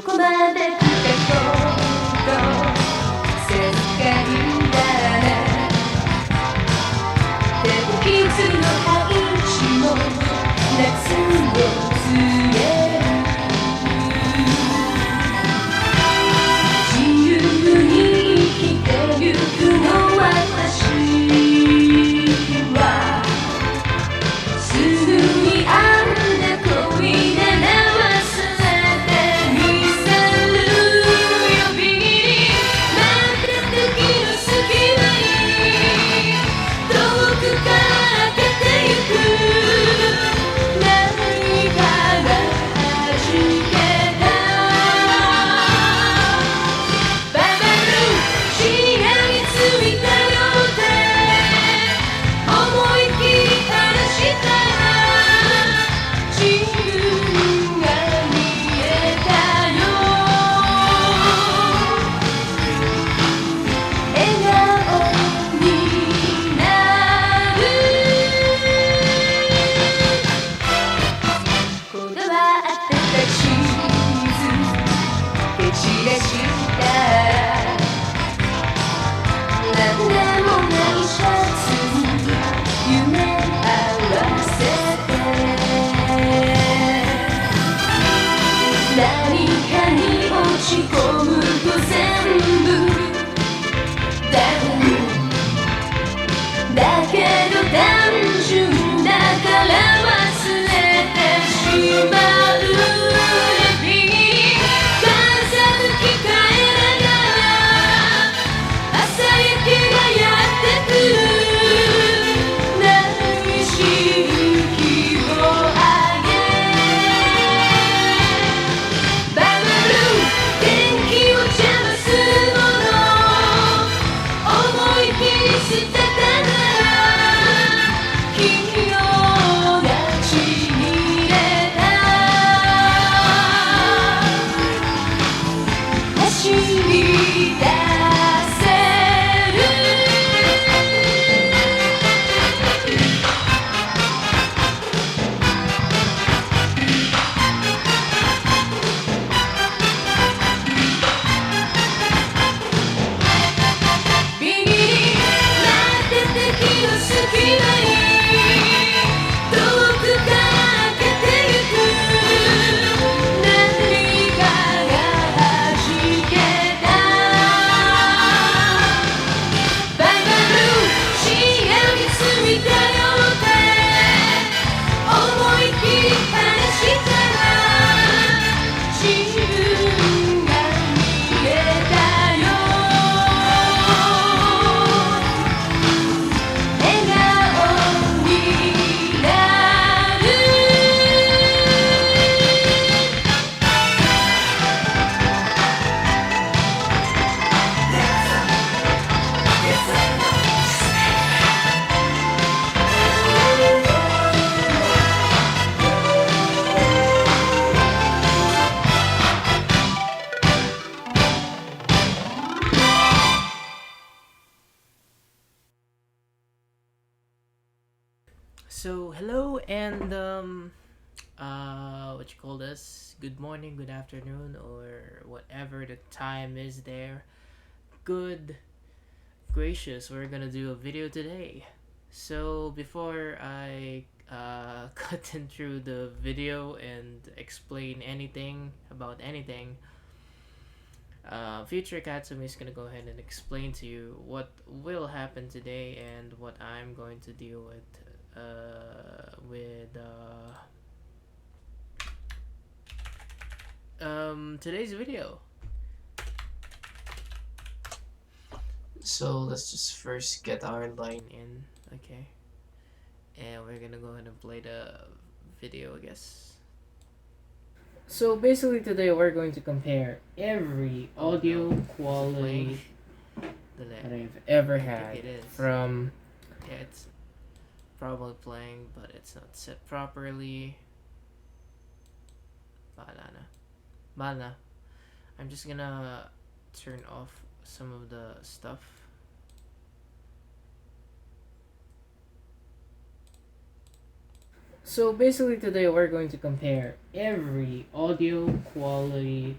こまで来たこと正解だね天気図の配置も夏を告げる自由に生きてゆくの私はすぐにあんな恋なら忘れてみせるよビリ待って時の隙間に遠くから開けてゆく何かが弾けたババルしがみついたよって思い切り話したら自分が見えたよ笑顔になるこだわってたチーズ蹴散らしたなんでもないシャツに夢合わせて何かに落ち込むと全部ダウンだけど単純だから忘れてしまうレビー風向き変えながら朝焼けがやってくる何し息をあげバブル天気を邪魔するもの思い切り捨てたなら君のがちに入れた走り出せるビリリ待ってて気の隙間に遠くから開けてゆく何かが弾けたバイバルしがみついたよって思い切り話したら自分が見えたよ笑顔になるSo hello and what you call this? Good morning, good afternoon, or whatever the time is there. Good gracious, we're gonna do a video today. So before I cut into the video and explain anything about anything, future Katsumi is gonna go ahead and explain to you what will happen today and what I'm going to deal with today's video. So let's just first get our line in, okay? And we're gonna go ahead and play the video, I guess. So basically today we're going to compare every audio quality that I've ever had from... Yeah, it's probably playing, but it's not set properly. Bala. I'm just gonna turn off some of the stuff. So basically today we're going to compare every audio quality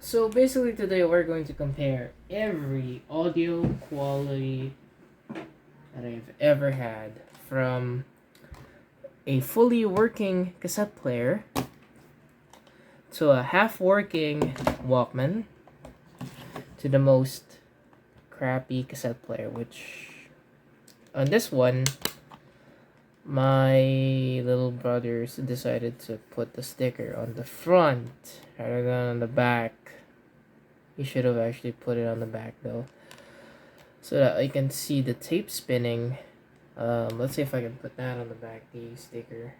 So basically today we're going to compare every audio quality that I've ever had, from a fully working cassette player to a half-working Walkman to the most crappy cassette player, which on this one my little brothers decided to put the sticker on the front rather than on the back. You should have actually put it on the back though, so that I can see the tape spinning. Let's see if I can put that on the back, the sticker.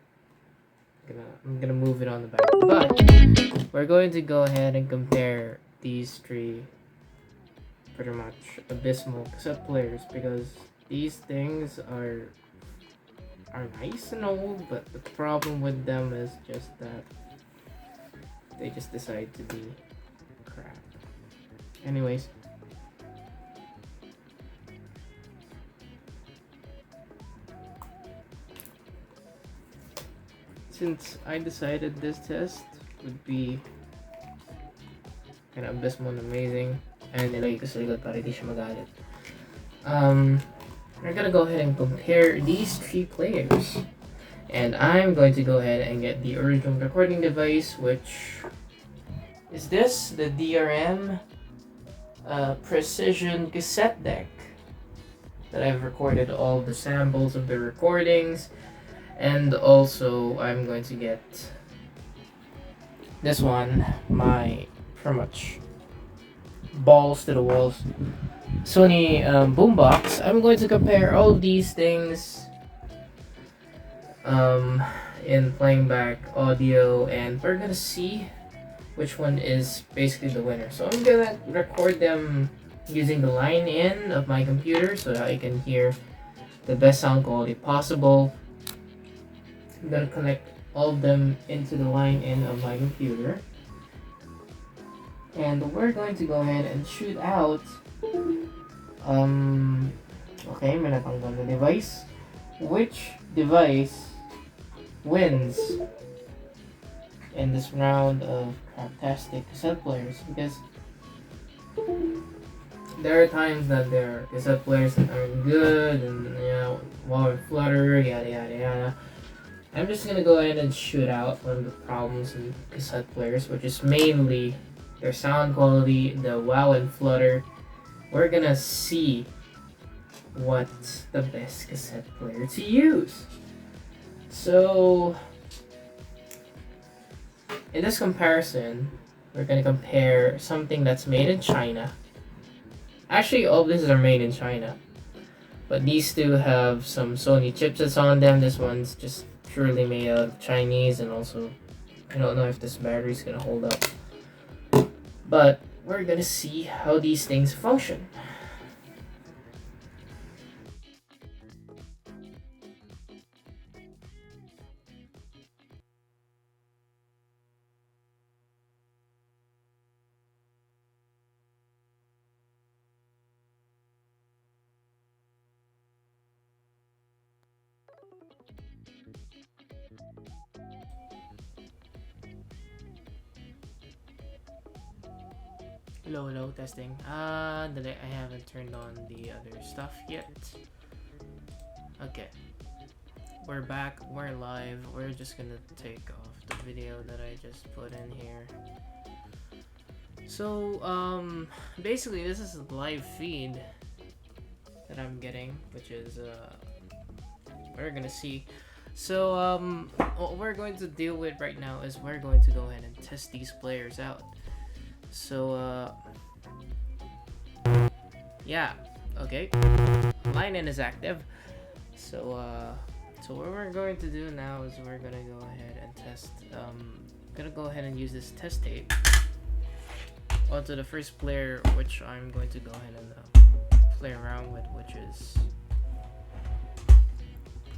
I'm gonna move it on the back, but we're going to go ahead and compare these three pretty much abysmal cassette players, because these things are nice and old, but the problem with them is just that they just decide to be crap. Anyways, since I decided this test would be kind of abysmal and amazing, and nilagay ko sa likod para di siya magalit, we're gonna go ahead and compare these three players. And I'm going to go ahead and get the original recording device, which is this, the DRM Precision Cassette Deck, that I've recorded all the samples of the recordings. And also I'm going to get this one, my pretty much balls to the walls Sony boombox. I'm going to compare all these things in playing back audio, and we're gonna see which one is basically the winner. So I'm gonna record them using the line in of my computer so that I can hear the best sound quality possible. I'm gonna connect all of them into the line in of my computer, and we're going to go ahead and shoot out okay, may natanggal na device. Which device wins in this round of craptastic cassette players? Because there are times that there are cassette players that are good and, you know, wow and flutter, yada yada yada. I'm just gonna go ahead and shoot out one of the problems in cassette players, which is mainly their sound quality, the wow and flutter. We're gonna see what's the best cassette player to use. So in this comparison, we're gonna compare something that's made in China. Actually, all of these are made in China, but these two have some Sony chipsets on them. This one's just purely made out of Chinese, and also I don't know if this battery's gonna hold up. But we're gonna see how these things function. Hello, testing. I haven't turned on the other stuff yet. Okay. We're back, we're live. We're just gonna take off the video that I just put in here. So, basically this is a live feed that I'm getting, which is, we're gonna see. So, what we're going to deal with right now is we're going to go ahead and test these players out. So, yeah, okay, line in is active. So what we're going to do now is we're gonna go ahead and test, gonna go ahead and use this test tape onto the first player, which I'm going to go ahead and play around with, which is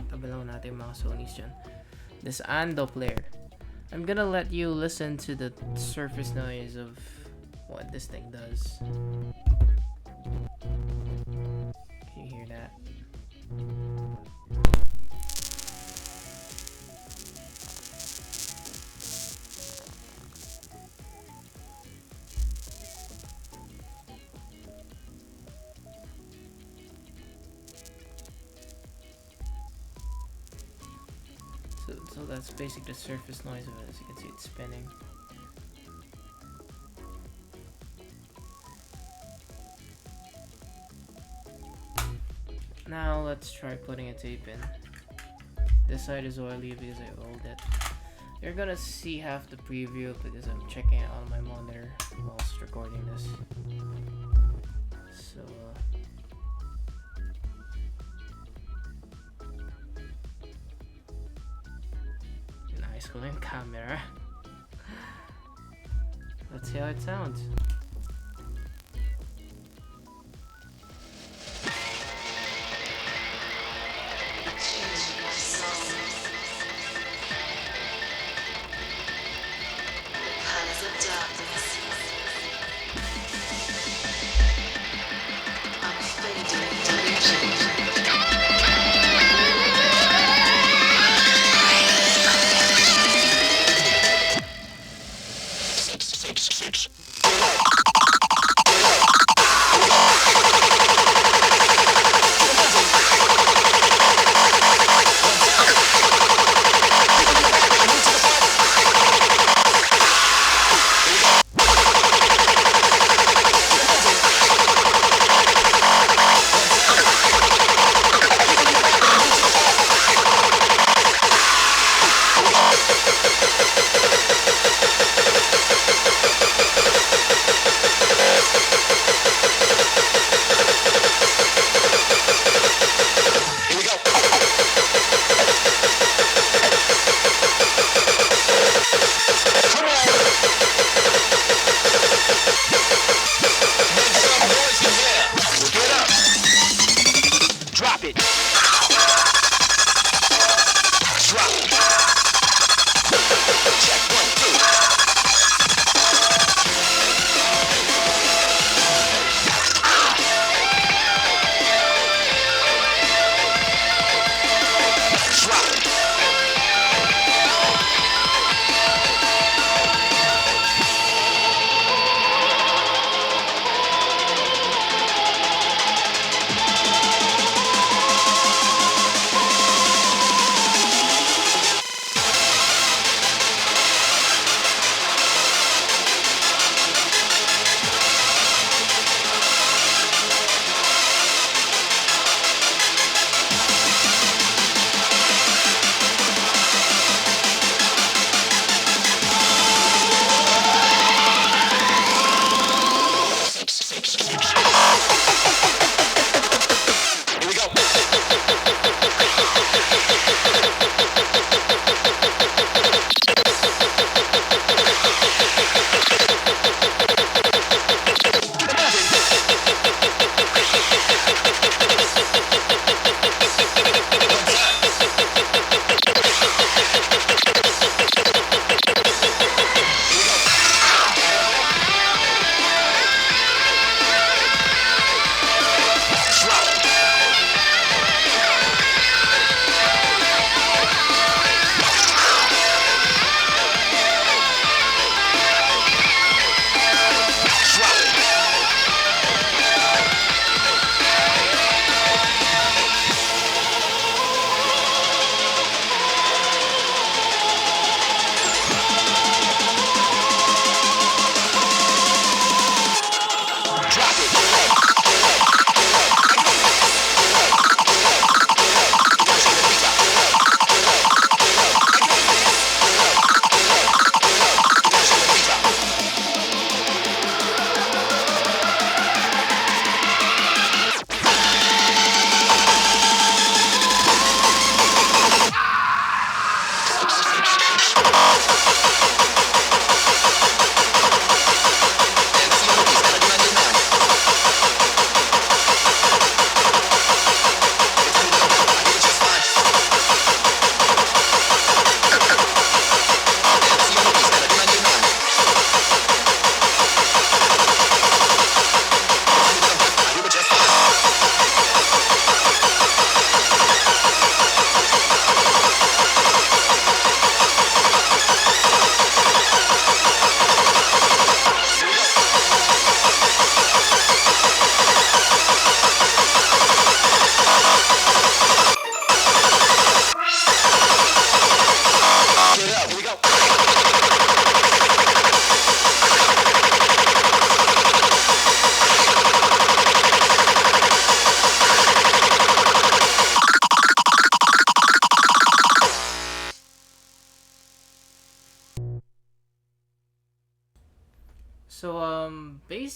tabalaw natin mga Sonys dyan. This Ando player. I'm gonna let you listen to the surface noise of what this thing does. Can you hear that? So that's basically the surface noise of it. As you can see, it's spinning. Now let's try putting a tape in. This side is oily because I oiled it. You're gonna see half the preview because I'm checking it on my monitor whilst recording this. So nice clean camera. Let's see how it sounds.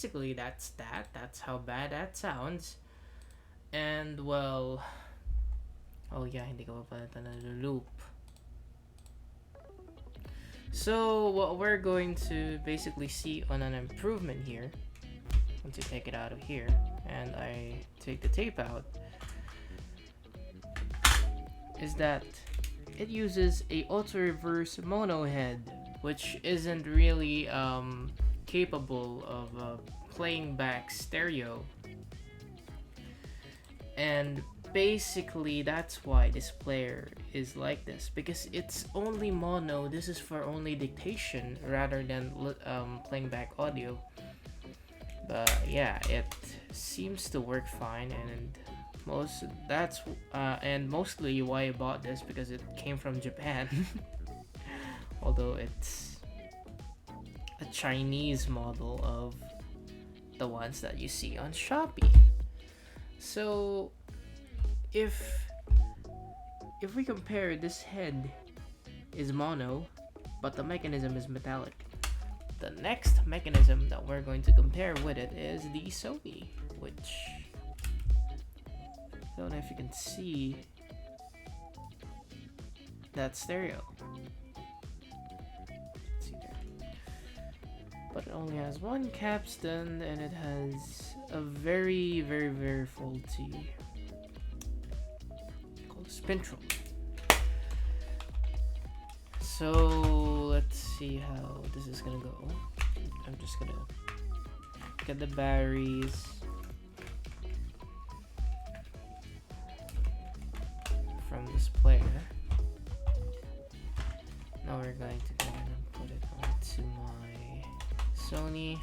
basically that's that. That's how bad that sounds. And well, oh yeah, hindi ko pa pala loop. So what we're going to basically see on an improvement here, once you take it out of here and I take the tape out, is that it uses a auto reverse mono head, which isn't really capable of playing back stereo. And basically that's why this player is like this, because it's only mono. This is for only dictation rather than playing back audio. But yeah, it seems to work fine, and mostly why I bought this, because it came from Japan. Although it's a Chinese model of the ones that you see on Shopee. So if we compare, this head is mono, but the mechanism is metallic. The next mechanism that we're going to compare with it is the Sony, which I don't know if you can see that stereo. Let's see there. But it only has one capstan, and it has a very, very, very faulty spindle. So let's see how this is gonna go. I'm just gonna get the batteries from this player. Now we're going to go ahead and put it onto my Sony.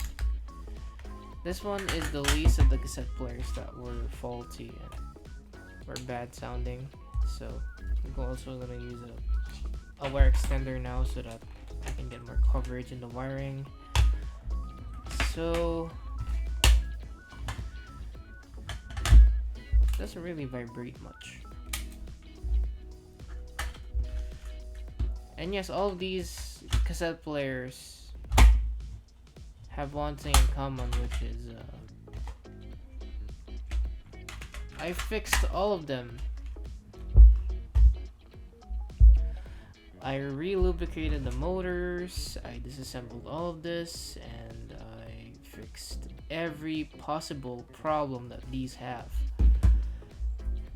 This one is the least of the cassette players that were faulty and were bad sounding. So I'm also gonna use a wire extender now so that I can get more coverage in the wiring. So it doesn't really vibrate much. And yes, all of these cassette players have one thing in common, which is I fixed all of them. I re-lubricated the motors, I disassembled all of this, and I fixed every possible problem that these have.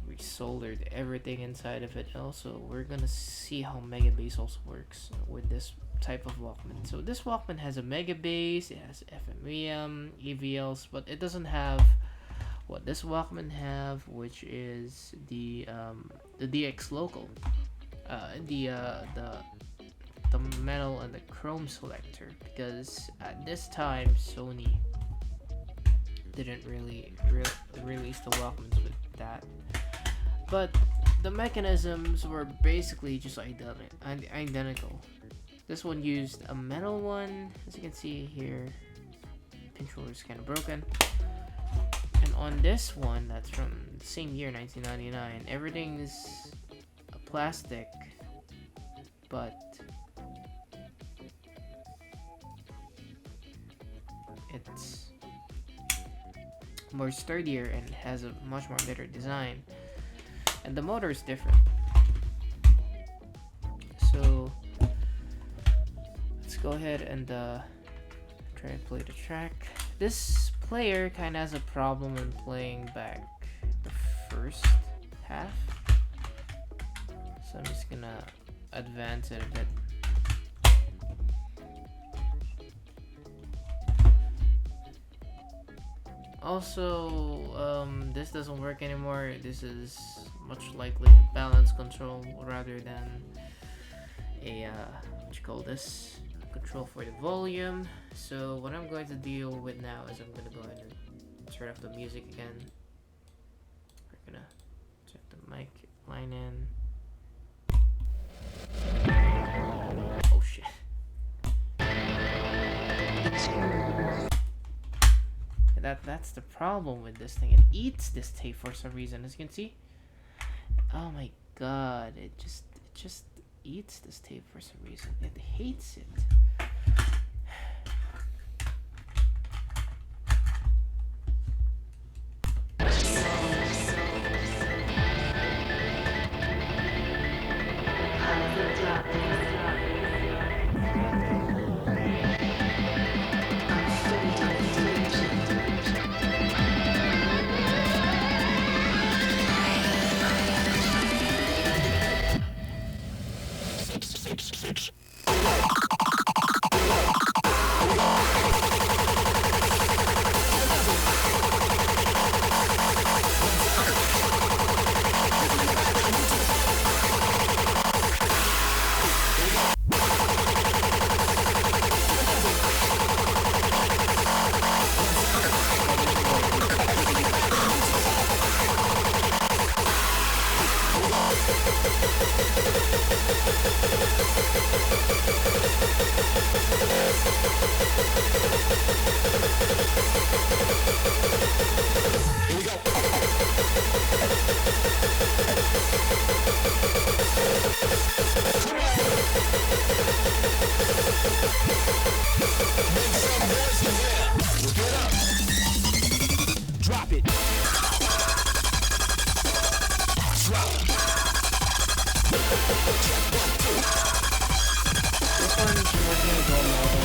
We soldered everything inside of it. Also, we're gonna see how Mega Bass also works with this type of Walkman. So this Walkman has a Mega Bass, it has FM/AM, EVLs, but it doesn't have what this Walkman have, which is the DX local. The metal and the chrome selector, because at this time Sony didn't really release the Walkmans with that, but the mechanisms were basically just identical. This one used a metal one, as you can see here. Controller is kind of broken, and on this one that's from the same year, 1999, everything is plastic, but it's more sturdier and has a much more better design, and the motor is different. So let's go ahead and try to play the track. This player kind of has a problem when playing back the first half. So I'm just gonna advance it a bit. Also, this doesn't work anymore. This is much likely balance control rather than a what you call this, control for the volume. So what I'm going to deal with now is I'm gonna go ahead and turn off the music again. We're gonna check the mic line in. Oh shit. That's the problem with this thing. It eats this tape for some reason, as you can see. Oh my god, it just eats this tape for some reason. It hates it. This one's working as well model.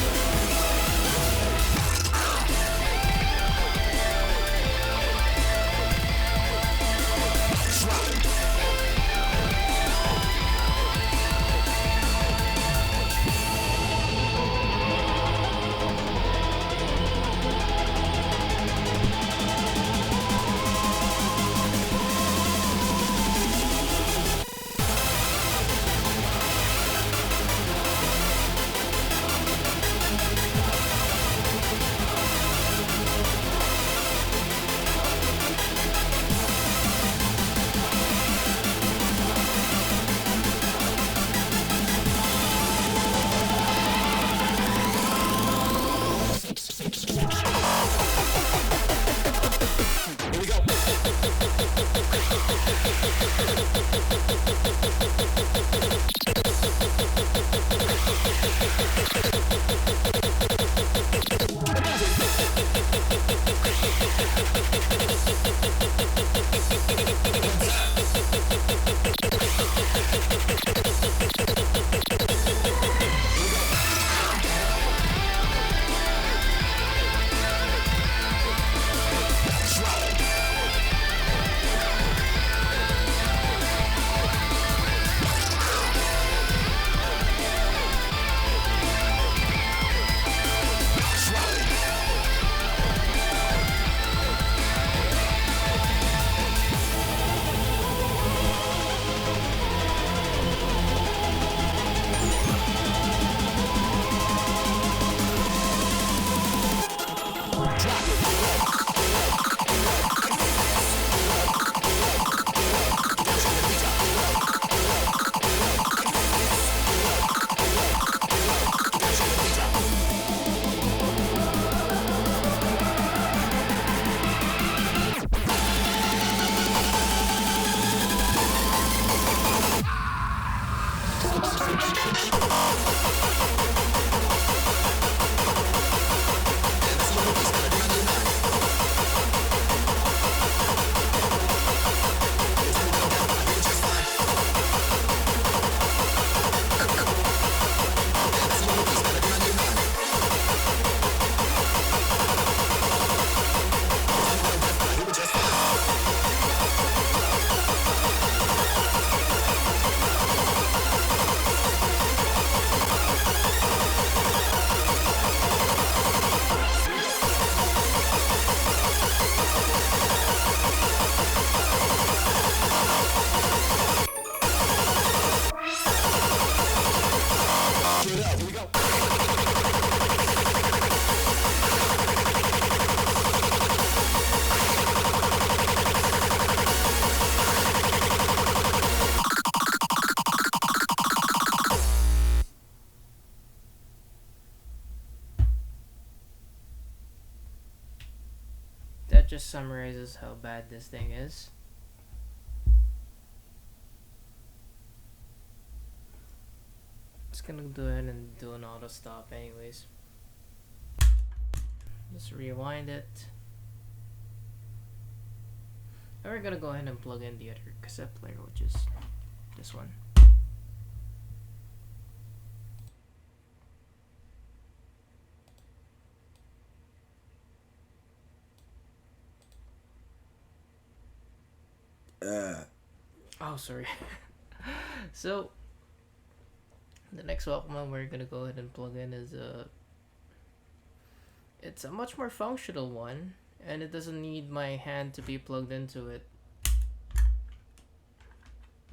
That just summarizes how bad this thing is. Just gonna go ahead and do an auto stop anyways. Just rewind it. And we're gonna go ahead and plug in the other cassette player, which is this one. Oh, sorry. So the next Walkman we're gonna go ahead and plug in is it's a much more functional one, and it doesn't need my hand to be plugged into it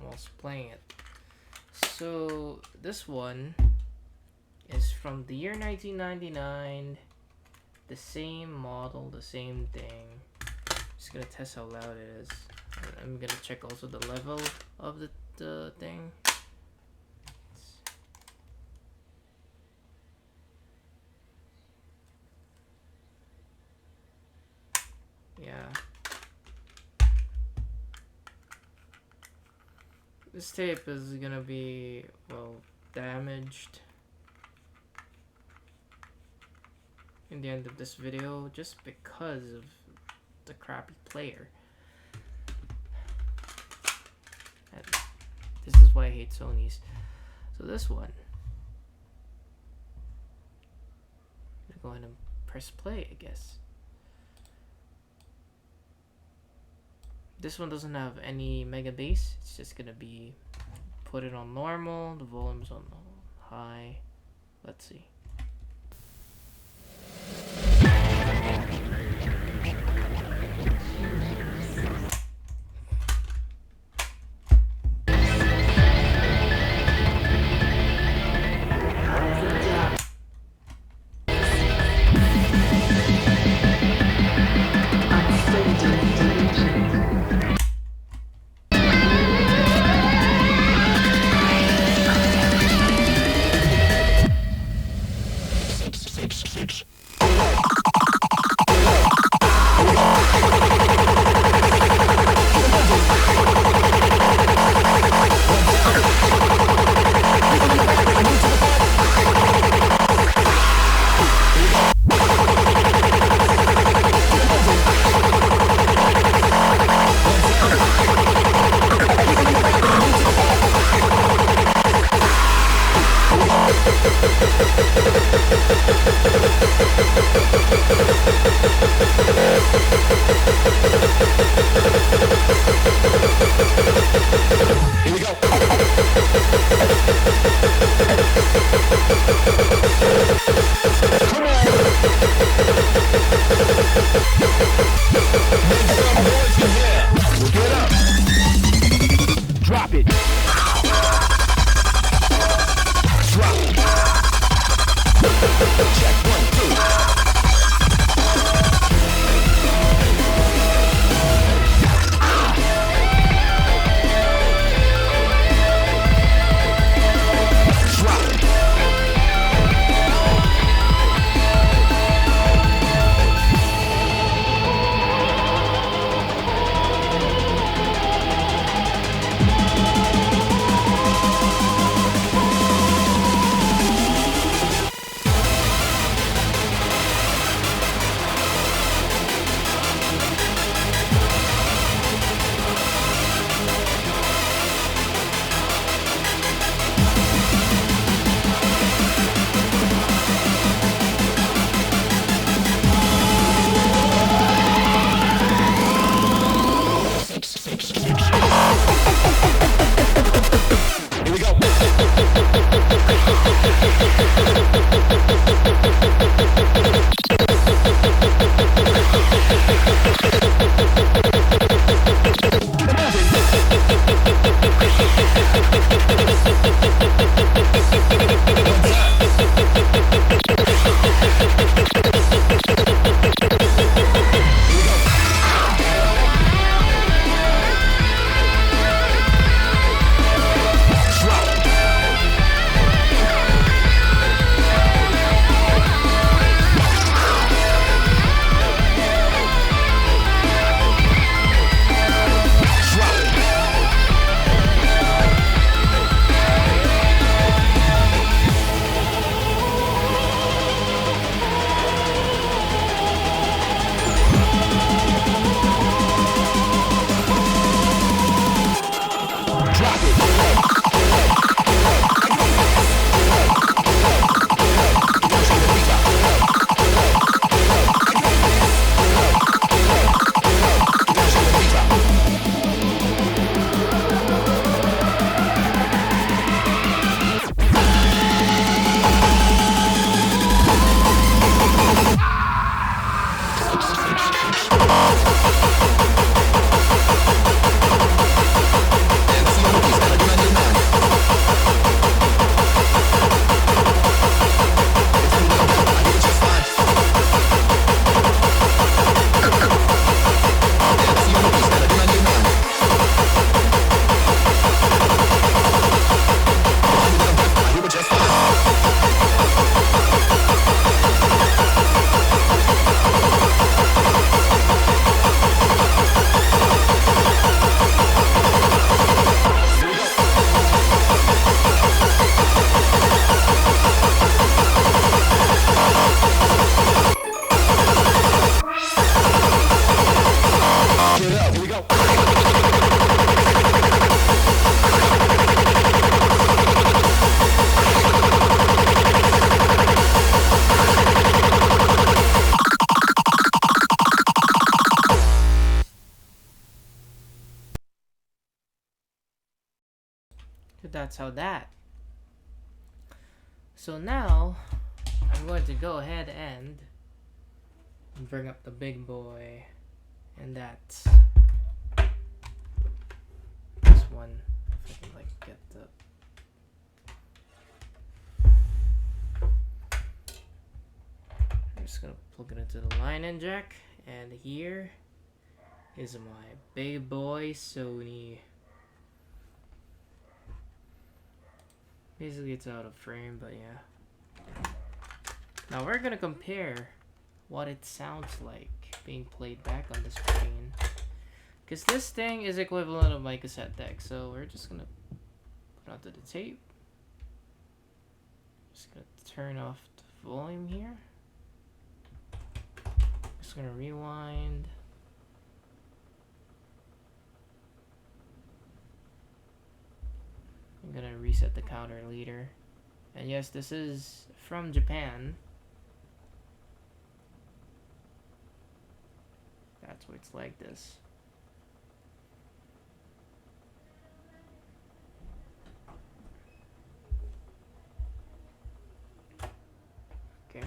whilst playing it. So this one is from the year 1999, the same model, the same thing. Just gonna test how loud it is. I'm gonna check also the level of the thing. Yeah. This tape is gonna be, well, damaged in the end of this video just because of the crappy player. why I hate Sony's. So this one, I'm gonna go ahead and press play, I guess. This one doesn't have any mega bass. It's just gonna be put it on normal. The volume's on high. Let's see. that's how that. So now I'm going to go ahead and bring up the big boy, and that's this one. If I can like get the I'm just gonna plug it into the line in jack, and here is my big boy Sony. Basically it's out of frame, but yeah. Now we're gonna compare what it sounds like being played back on the screen, because this thing is equivalent of my cassette deck. So we're just gonna put onto the tape. Just gonna turn off the volume here. Just gonna rewind. I'm gonna reset the counter later. And yes, this is from Japan. That's why it's like this. Okay.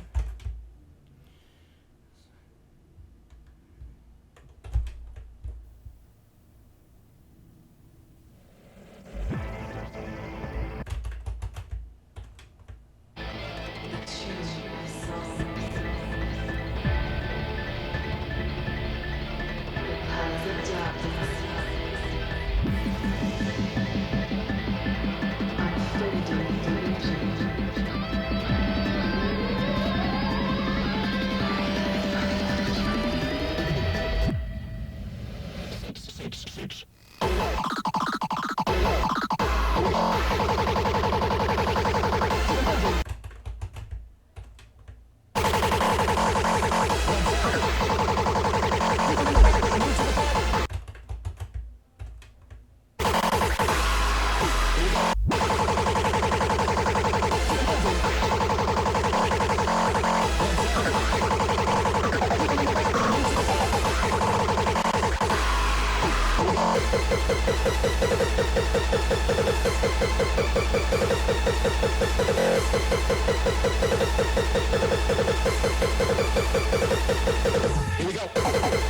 Here we go. Come on. Make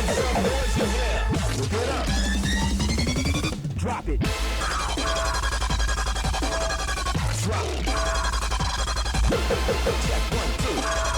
some noise in here. Get up. Drop it. Drop it. Check 1, 2.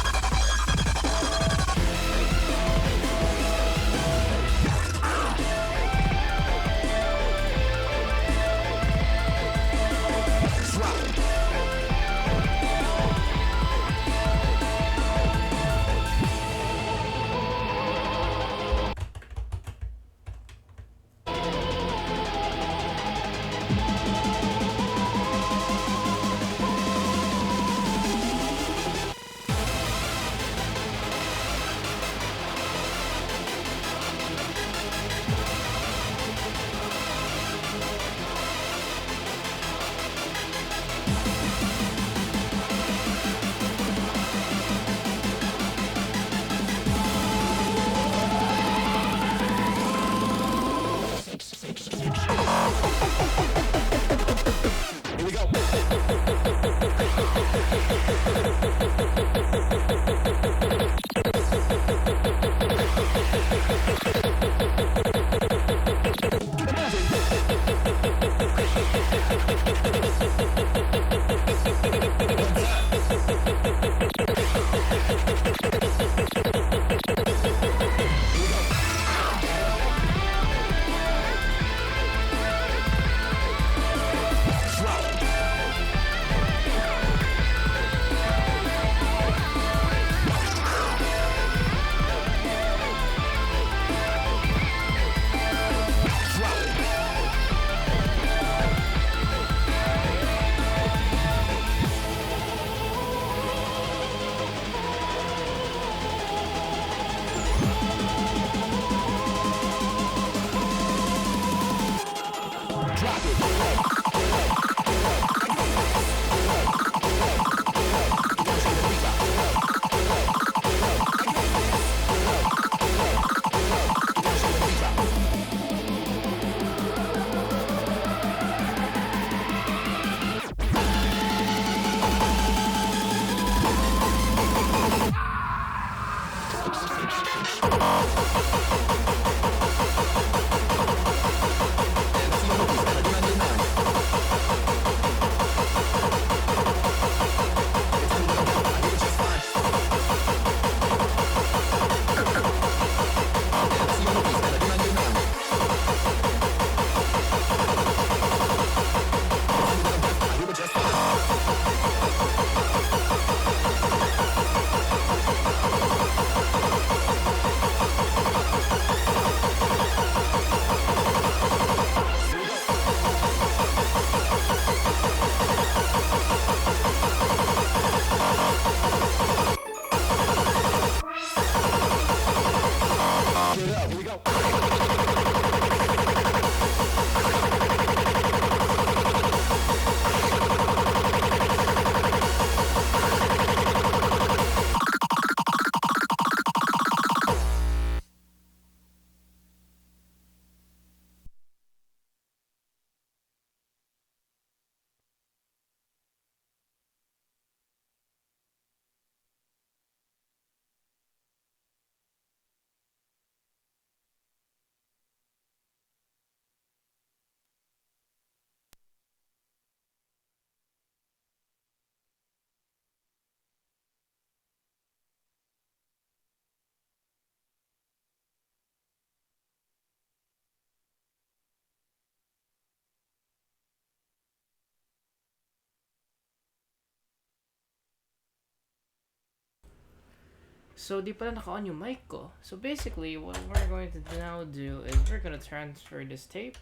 So di pala naka-on yung mic ko. So basically, what we're going to now do is we're gonna transfer this tape.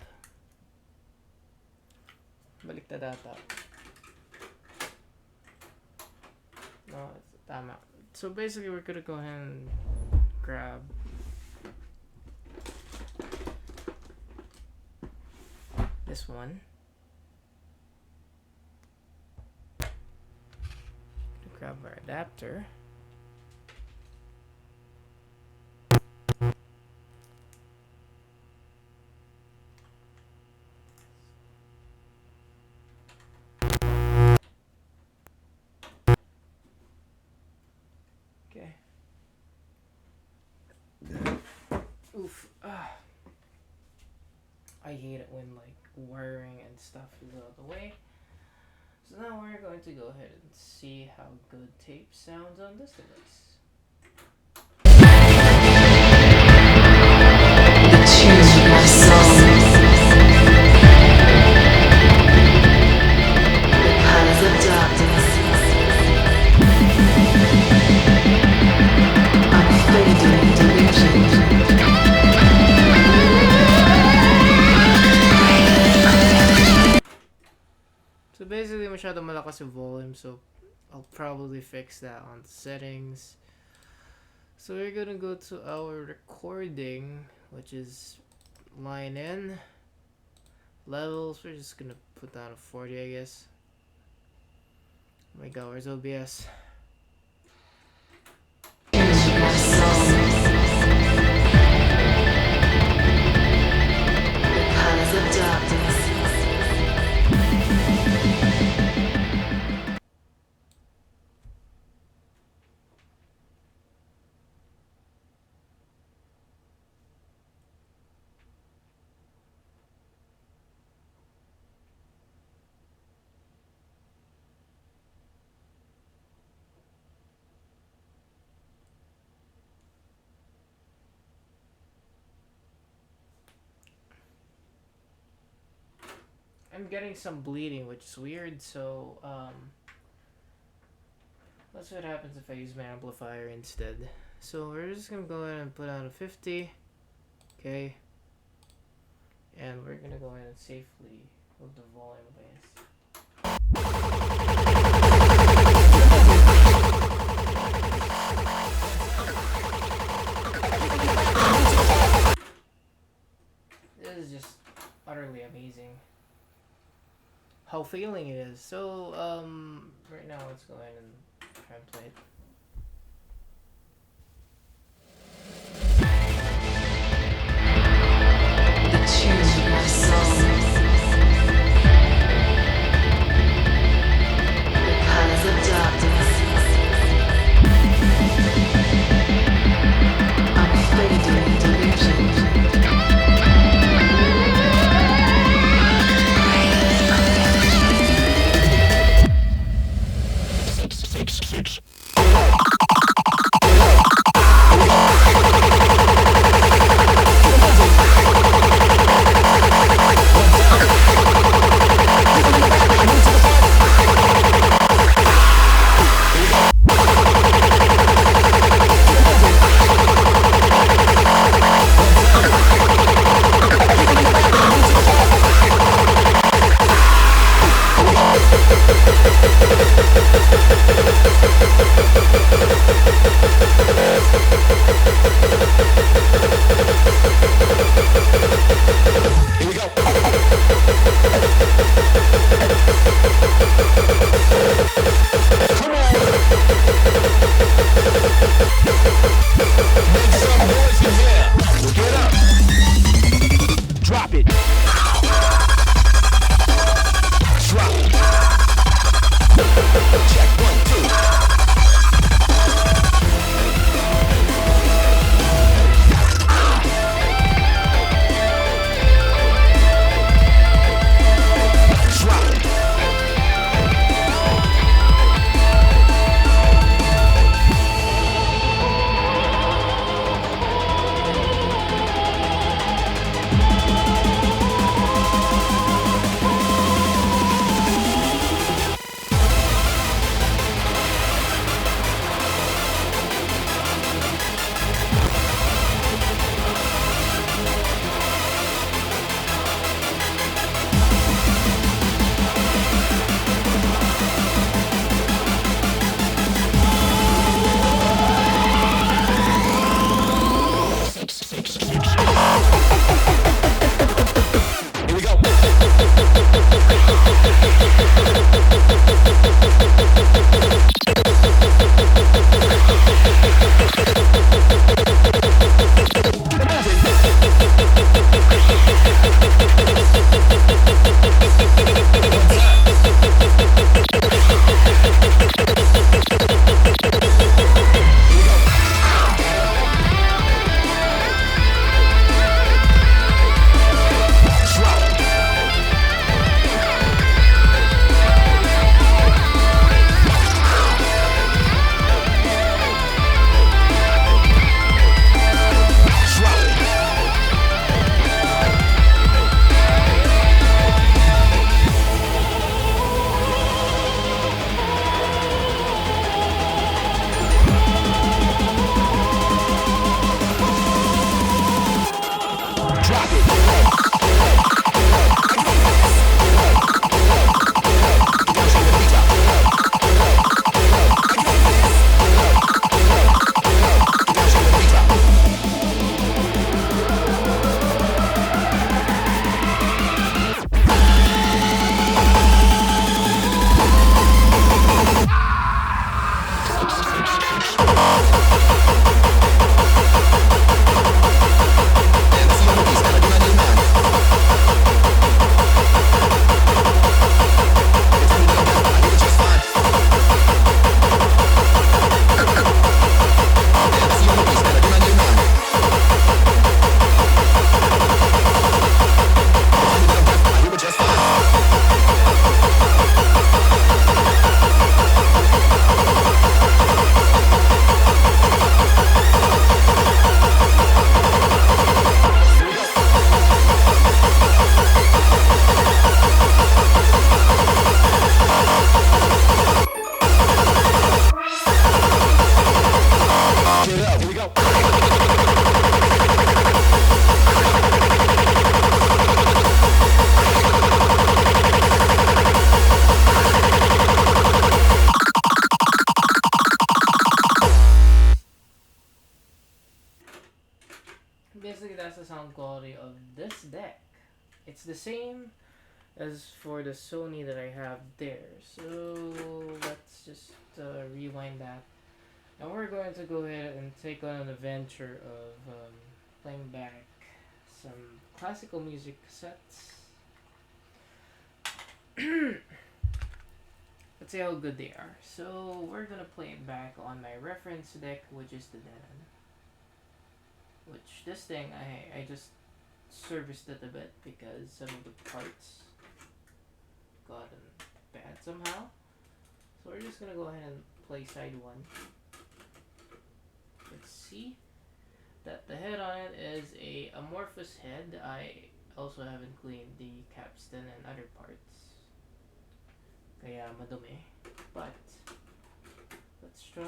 Baliktad ata. No, it's tama. So basically, we're gonna go ahead and grab this one. Grab our adapter. Okay. Oof. I hate it when like wiring and stuff is out of the way. So now we're going to go ahead and see how good tape sounds on this device. So basically, masyado malakas yung volume, so I'll probably fix that on the settings. So we're gonna go to our recording, which is line in. Levels, we're just gonna put down a 40, I guess. Oh my god, where's OBS? I'm getting some bleeding, which is weird, so that's what happens if I use my amplifier instead. So we're just gonna go ahead and put on a 50, okay, and we're gonna go ahead and safely move the volume advance. This is just utterly amazing how failing it is. So right now let's go ahead and try and play it. functionality of this deck. It's the same as for the Sony that I have there. So let's just rewind that. Now we're going to go ahead and take on an adventure of playing back some classical music cassettes. Let's see how good they are. So we're gonna play it back on my reference deck, which is the Denon. Which this thing I just serviced it a bit because some of the parts gotten bad somehow. So we're just gonna go ahead and play side one. Let's see that the head on it is a amorphous head. I also haven't cleaned the capstan and other parts, kaya madumi. But let's try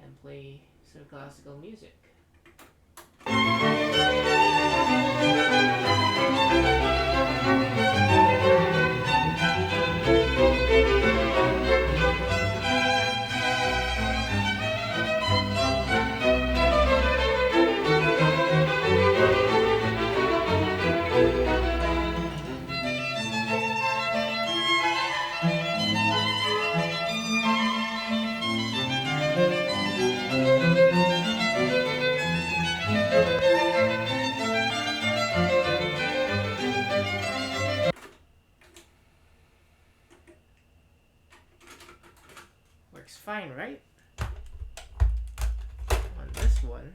and play some classical music. Works fine, right? On this one,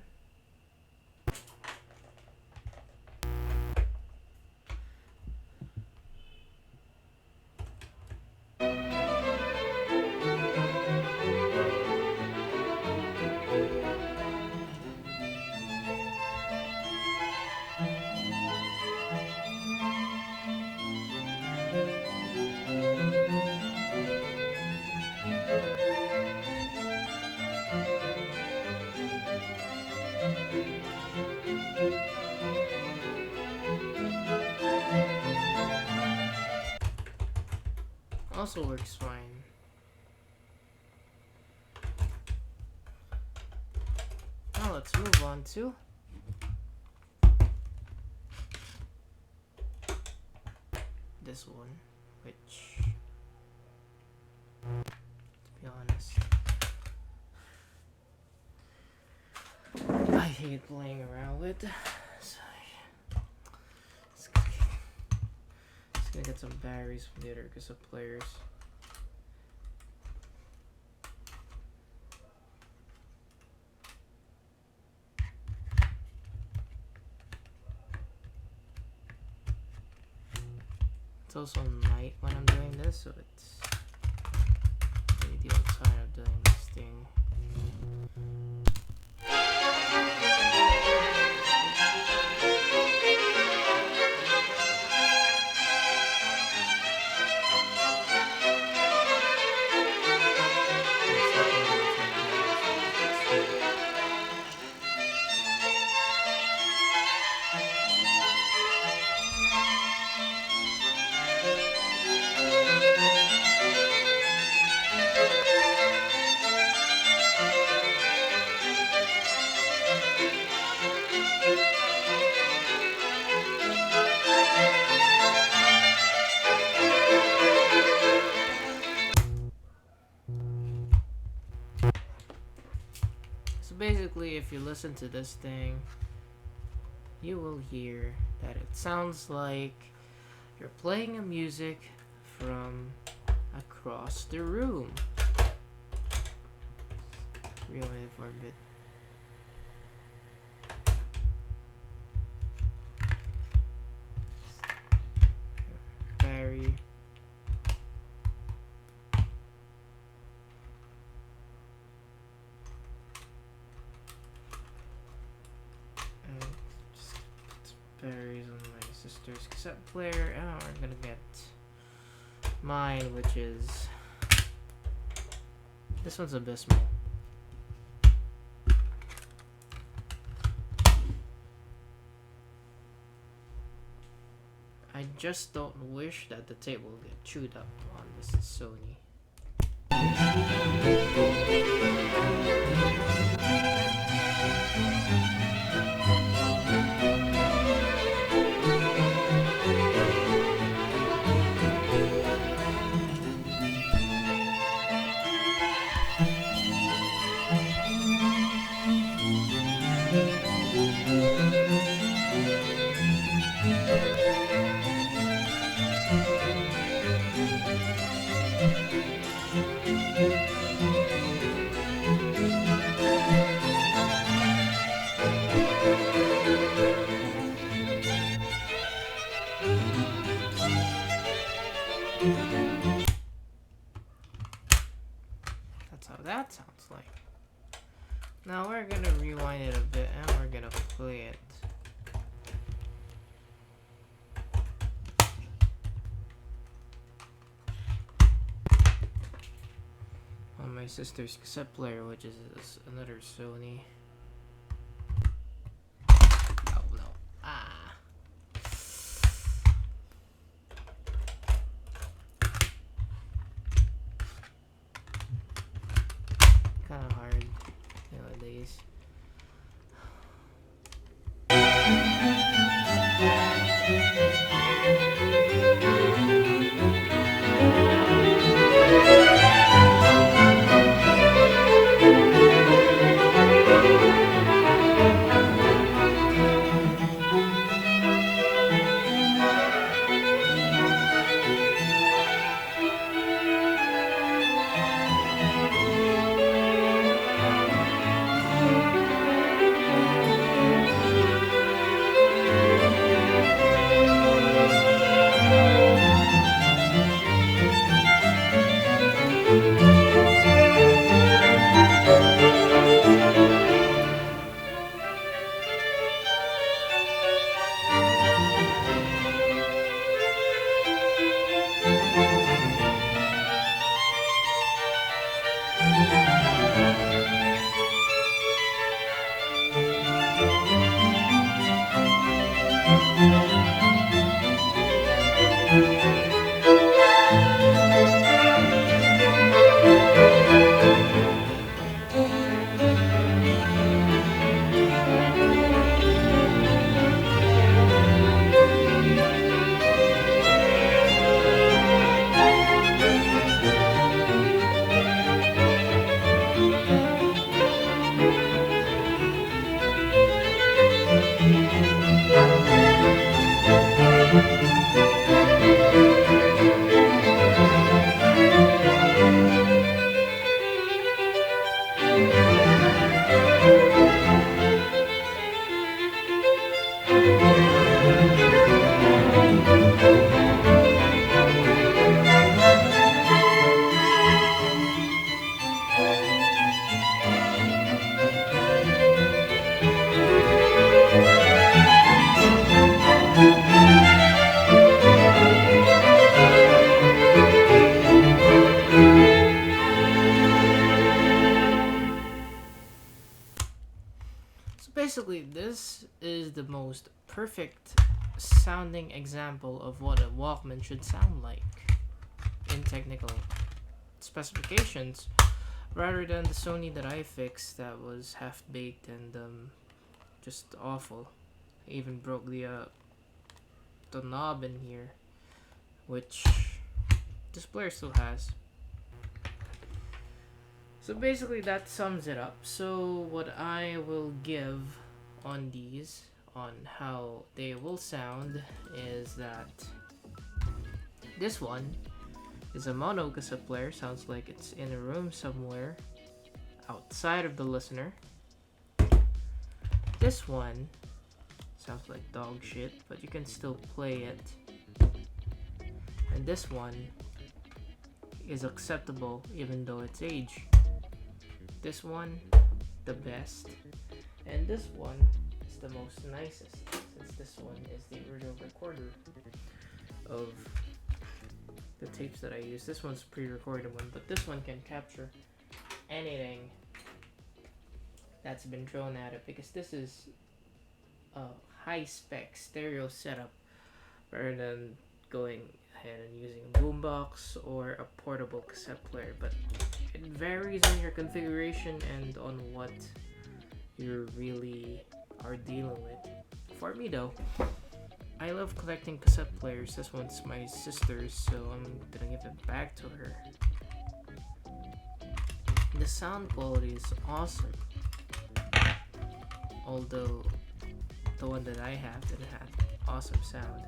also works fine. Now let's move on to this one, which, to be honest, I hate playing around with. So just gonna get some batteries from the other cassette players. It's also night when I'm doing this, so it's the ideal time of doing this thing. Basically, if you listen to this thing, you will hear that it sounds like you're playing a music from across the room. Real it for a bit. Very batteries on my sister's cassette player. Oh, we're gonna get mine, which is this one's abysmal. I just don't wish that the tape will get chewed up on this Sony. that sounds like. Now we're gonna rewind it a bit and we're gonna play it. On my sister's cassette player, which is another Sony. Oh no. Ah. Kinda hard nowadays. Basically, this is the most perfect sounding example of what a Walkman should sound like in technical specifications, rather than the Sony that I fixed that was half-baked and just awful. I even broke the knob in here, which this player still has. So basically that sums it up. So what I will give on these, on how they will sound, is that this one is a mono cassette player. Sounds like it's in a room somewhere outside of the listener. This one sounds like dog shit, but you can still play it. And this one is acceptable even though it's age. This one, the best, and this one is the most nicest, since this one is the original recorder of the tapes that I use. This one's a pre-recorded one, but this one can capture anything that's been thrown at it, because this is a high-spec stereo setup rather than going ahead and using a boombox or a portable cassette player. But it varies on your configuration and on what you really are dealing with. For me though, I love collecting cassette players. This one's my sister's, so I'm gonna give it back to her. The sound quality is awesome, although the one that I have didn't have awesome sound.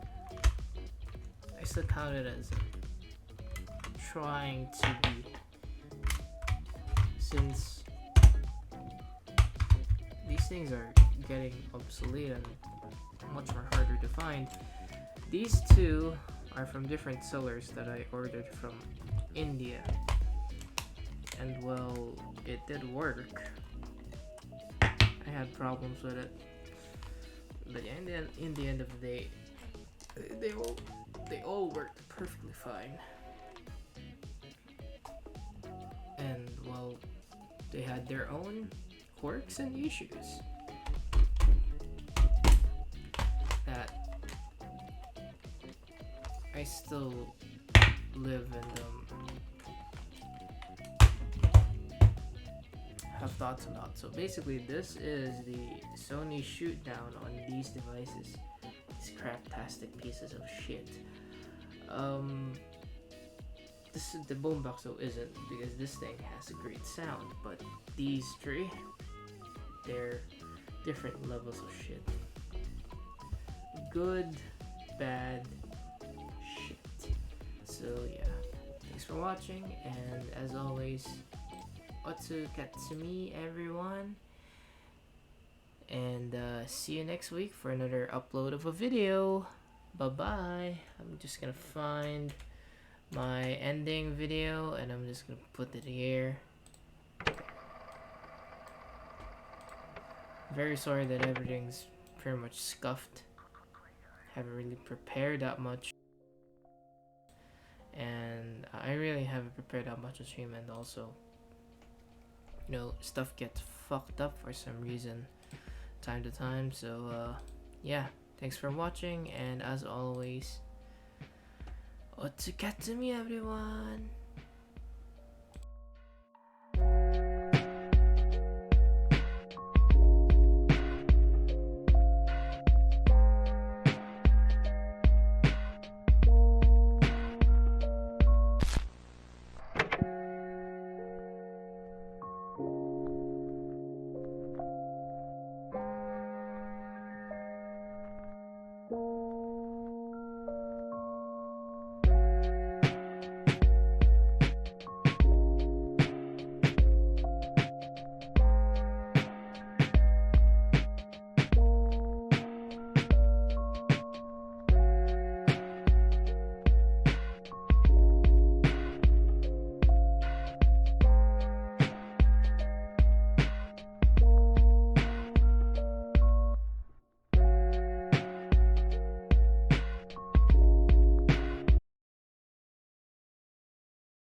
I still count it as trying to be, since these things are getting obsolete and much more harder to find. These two are from different sellers that I ordered from India, and well, it did work. I had problems with it, but yeah, in the end of the day, they all worked perfectly fine. And well, they had their own quirks and issues that I still live and have thoughts about. So basically, this is the Sony Showdown on these devices. These craptastic pieces of shit. This the boombox though isn't, because this thing has a great sound, but these three, they're different levels of shit. Good, bad, shit. So yeah, thanks for watching, and as always, Otsu Katsumi everyone, and see you next week for another upload of a video. Bye bye. I'm just gonna find my ending video and I'm just gonna put it here. Very sorry that everything's pretty much scuffed. Haven't really prepared that much, and I really haven't prepared that much of stream, and also, you know, stuff gets fucked up for some reason time to time. So yeah, thanks for watching, and as always, Otsu Katsumi everyone.